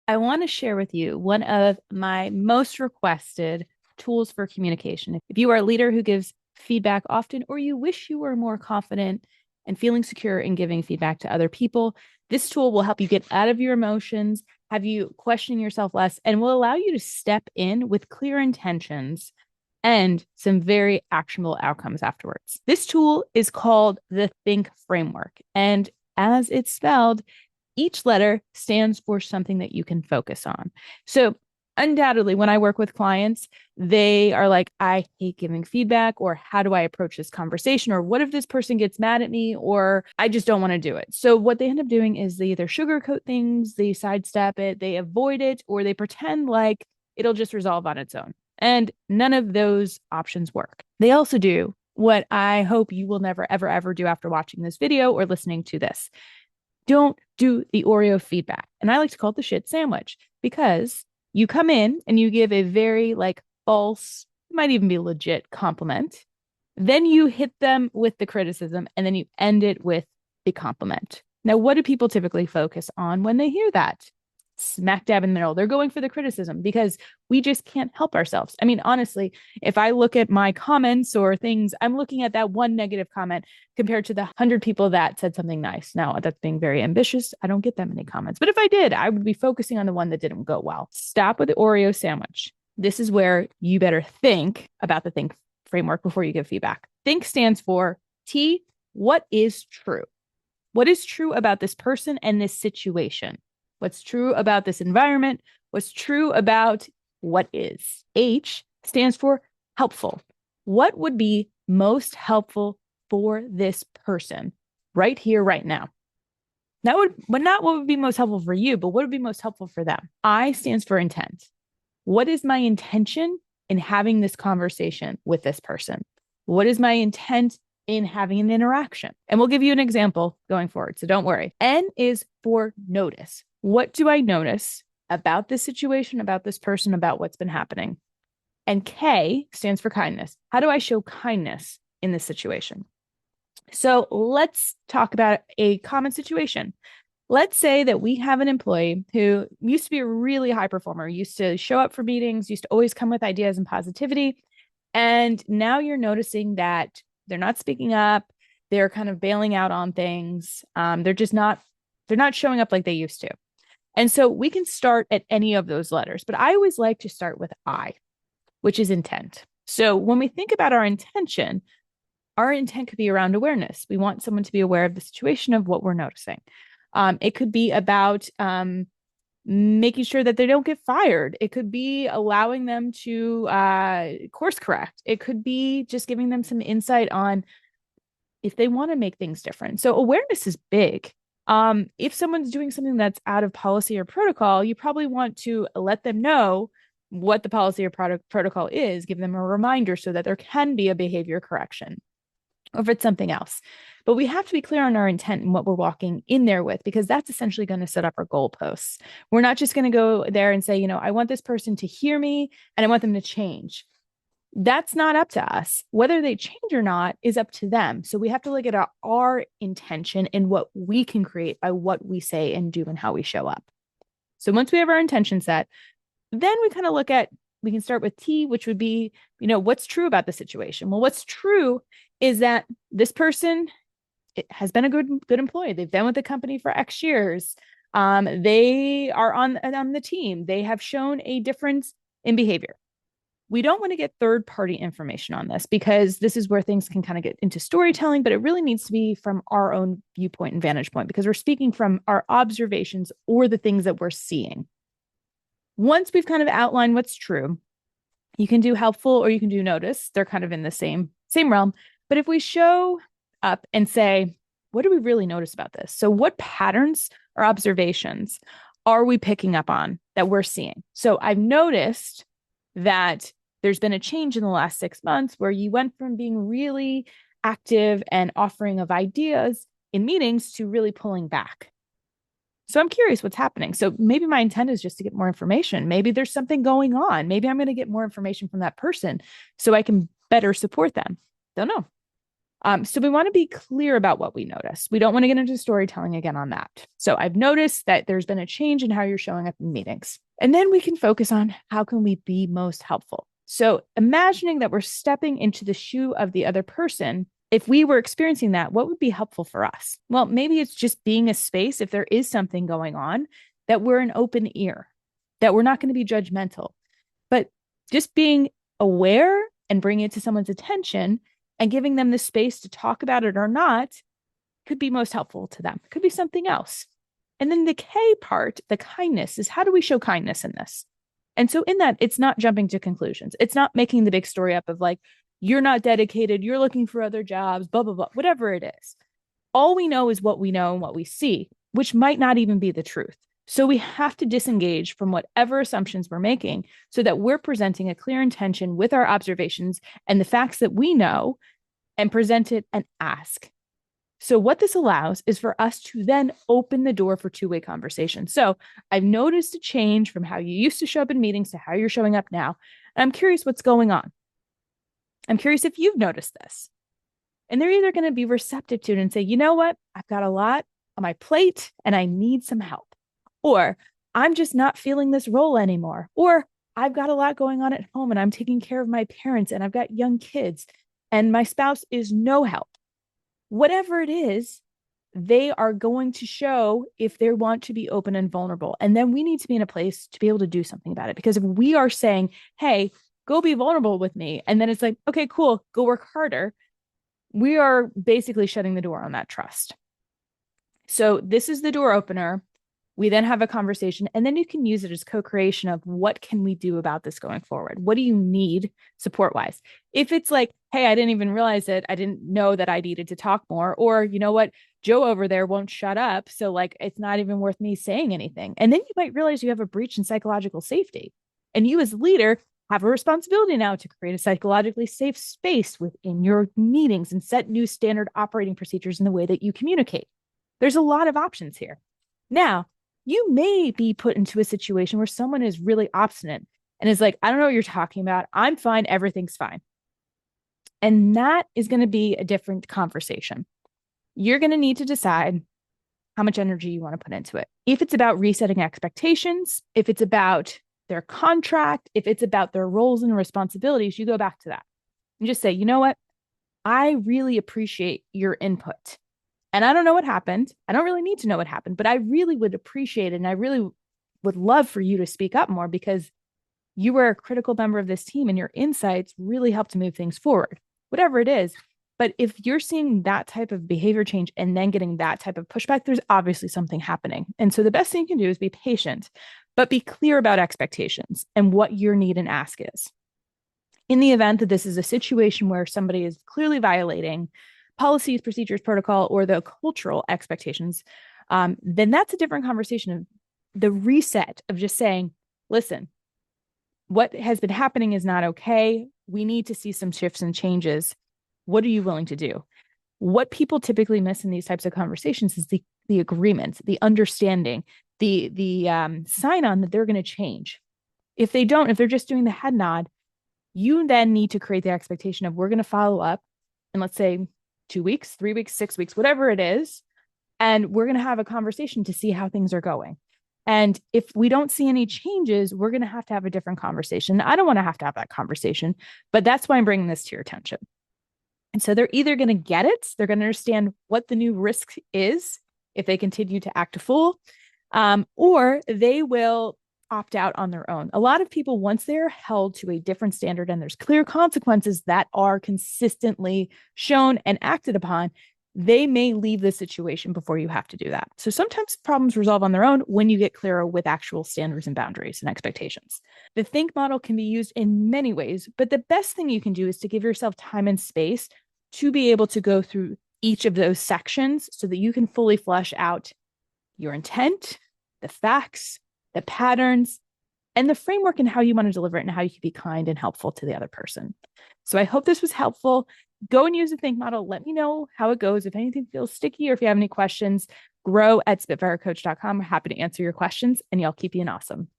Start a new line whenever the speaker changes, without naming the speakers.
I want to share with you one of my most requested tools for communication. If you are a leader who gives feedback often, or you wish you were more confident and feeling secure in giving feedback to other people, this tool will help you get out of your emotions, have you questioning yourself less, and will allow you to step in with clear intentions and some very actionable outcomes afterwards. This tool is called the Think Framework. And as it's spelled, each letter stands for something that you can focus on. So, undoubtedly, when I work with clients, they are like, I hate giving feedback, or how do I approach this conversation? Or what if this person gets mad at me? Or I just don't want to do it. So, what they end up doing is they either sugarcoat things, they sidestep it, they avoid it, or they pretend like it'll just resolve on its own. And none of those options work. They also do what I hope you will never, ever, ever do after watching this video or listening to this. Don't do the Oreo feedback. And I like to call it the shit sandwich, because you come in and you give a very like false, might even be legit compliment. Then you hit them with the criticism, and then you end it with the compliment. Now, what do people typically focus on when they hear that? Smack dab in the middle. They're going for the criticism because we just can't help ourselves. I mean, honestly, if I look at my comments or things, I'm looking at that one negative comment compared to the 100 people that said something nice. Now, that's being very ambitious. I don't get that many comments. But if I did, I would be focusing on the one that didn't go well. Stop with the Oreo sandwich. This is where you better think about the Think framework before you give feedback. Think stands for T, what is true? What is true about this person and this situation? What's true about this environment? What's true about what is? H stands for helpful. What would be most helpful for this person right here, right now? Not what would be most helpful for you, but what would be most helpful for them? I stands for intent. What is my intention in having this conversation with this person? What is my intent in having an interaction? And we'll give you an example going forward, so don't worry. N is for notice. What do I notice about this situation, about this person, about what's been happening? And K stands for kindness. How do I show kindness in this situation? So let's talk about a common situation. Let's say that we have an employee who used to be a really high performer, used to show up for meetings, used to always come with ideas and positivity. And now you're noticing that they're not speaking up. They're kind of bailing out on things. They're not showing up like they used to. And so we can start at any of those letters, but I always like to start with I, which is intent. So when we think about our intention could be around awareness. We want someone to be aware of the situation of what we're noticing. It could be about making sure that they don't get fired. It could be allowing them to course correct. It could be just giving them some insight on if they want to make things different. So awareness is big. If someone's doing something that's out of policy or protocol, you probably want to let them know what the policy or protocol is, give them a reminder so that there can be a behavior correction, or if it's something else. But we have to be clear on our intent and what we're walking in there with, because that's essentially going to set up our goalposts. We're not just going to go there and say, I want this person to hear me and I want them to change. That's not up to us. Whether they change or not is up to them. So we have to look at our intention and what we can create by what we say and do and how we show up. So once we have our intention set, then we kind of look at, we can start with T, which would be, what's true about the situation? Well, what's true is that this person has been a good employee. They've been with the company for X years. They are on the team. They have shown a difference in behavior. We don't want to get third-party information on this, because this is where things can kind of get into storytelling, but it really needs to be from our own viewpoint and vantage point, because we're speaking from our observations or the things that we're seeing. Once we've kind of outlined what's true, you can do helpful or you can do notice. They're kind of in the same realm. But if we show up and say, what do we really notice about this? So what patterns or observations are we picking up on that we're seeing? So I've noticed that there's been a change in the last 6 months where you went from being really active and offering of ideas in meetings to really pulling back. So I'm curious what's happening. So maybe my intent is just to get more information. Maybe there's something going on. Maybe I'm going to get more information from that person so I can better support them. Don't know. So we want to be clear about what we notice. We don't want to get into storytelling again on that. So I've noticed that there's been a change in how you're showing up in meetings. And then we can focus on how can we be most helpful. So imagining that we're stepping into the shoe of the other person, if we were experiencing that, what would be helpful for us? Well, maybe it's just being a space, if there is something going on, that we're an open ear, that we're not going to be judgmental, but just being aware and bringing it to someone's attention and giving them the space to talk about it or not could be most helpful to them. It could be something else. And then the K part, the kindness, is how do we show kindness in this? And so in that, it's not jumping to conclusions. It's not making the big story up of like, you're not dedicated, you're looking for other jobs, blah, blah, blah, whatever it is. All we know is what we know and what we see, which might not even be the truth. So we have to disengage from whatever assumptions we're making so that we're presenting a clear intention with our observations and the facts that we know and present it and ask. So what this allows is for us to then open the door for two-way conversation. So I've noticed a change from how you used to show up in meetings to how you're showing up now. And I'm curious what's going on. I'm curious if you've noticed this. And they're either going to be receptive to it and say, you know what, I've got a lot on my plate and I need some help. Or I'm just not feeling this role anymore. Or I've got a lot going on at home and I'm taking care of my parents and I've got young kids and my spouse is no help. Whatever it is, they are going to show if they want to be open and vulnerable. And then we need to be in a place to be able to do something about it. Because if we are saying, hey, go be vulnerable with me, and then it's like, okay, cool, go work harder, we are basically shutting the door on that trust. So this is the door opener. We then have a conversation, and then you can use it as co-creation of what can we do about this going forward? What do you need support-wise? If it's like, hey, I didn't even realize it. I didn't know that I needed to talk more. Or you know what? Joe over there won't shut up. So like, it's not even worth me saying anything. And then you might realize you have a breach in psychological safety. And you as a leader have a responsibility now to create a psychologically safe space within your meetings and set new standard operating procedures in the way that you communicate. There's a lot of options here. Now, you may be put into a situation where someone is really obstinate and is like, I don't know what you're talking about. I'm fine. Everything's fine. And that is going to be a different conversation. You're going to need to decide how much energy you want to put into it. If it's about resetting expectations, if it's about their contract, if it's about their roles and responsibilities, you go back to that and just say, you know what? I really appreciate your input. And I don't know what happened. I don't really need to know what happened, but I really would appreciate it. And I really would love for you to speak up more because you were a critical member of this team and your insights really helped to move things forward, whatever it is. But if you're seeing that type of behavior change and then getting that type of pushback, there's obviously something happening. And so the best thing you can do is be patient, but be clear about expectations and what your need and ask is. In the event that this is a situation where somebody is clearly violating policies, procedures, protocol, or the cultural expectations, then that's a different conversation of the reset of just saying, listen, what has been happening is not okay. We need to see some shifts and changes. What are you willing to do? What people typically miss in these types of conversations is the agreement, the understanding, the sign on that they're going to change. If they don't, if they're just doing the head nod, you then need to create the expectation of we're going to follow up in, let's say, 2 weeks, 3 weeks, 6 weeks, whatever it is. And we're going to have a conversation to see how things are going. And if we don't see any changes, we're going to have a different conversation. I don't want to have that conversation, but that's why I'm bringing this to your attention. And so they're either going to get it, they're going to understand what the new risk is if they continue to act a fool, or they will opt out on their own. A lot of people, once they're held to a different standard and there's clear consequences that are consistently shown and acted upon, they may leave the situation before you have to do that. So sometimes problems resolve on their own when you get clearer with actual standards and boundaries and expectations. The think model can be used in many ways, but the best thing you can do is to give yourself time and space to be able to go through each of those sections so that you can fully flesh out your intent, the facts, the patterns, and the framework and how you want to deliver it and how you can be kind and helpful to the other person. So I hope this was helpful. Go and use the think model. Let me know how it goes. If anything feels sticky or if you have any questions, grow@spitfirecoach.com. I'm happy to answer your questions and y'all keep being awesome.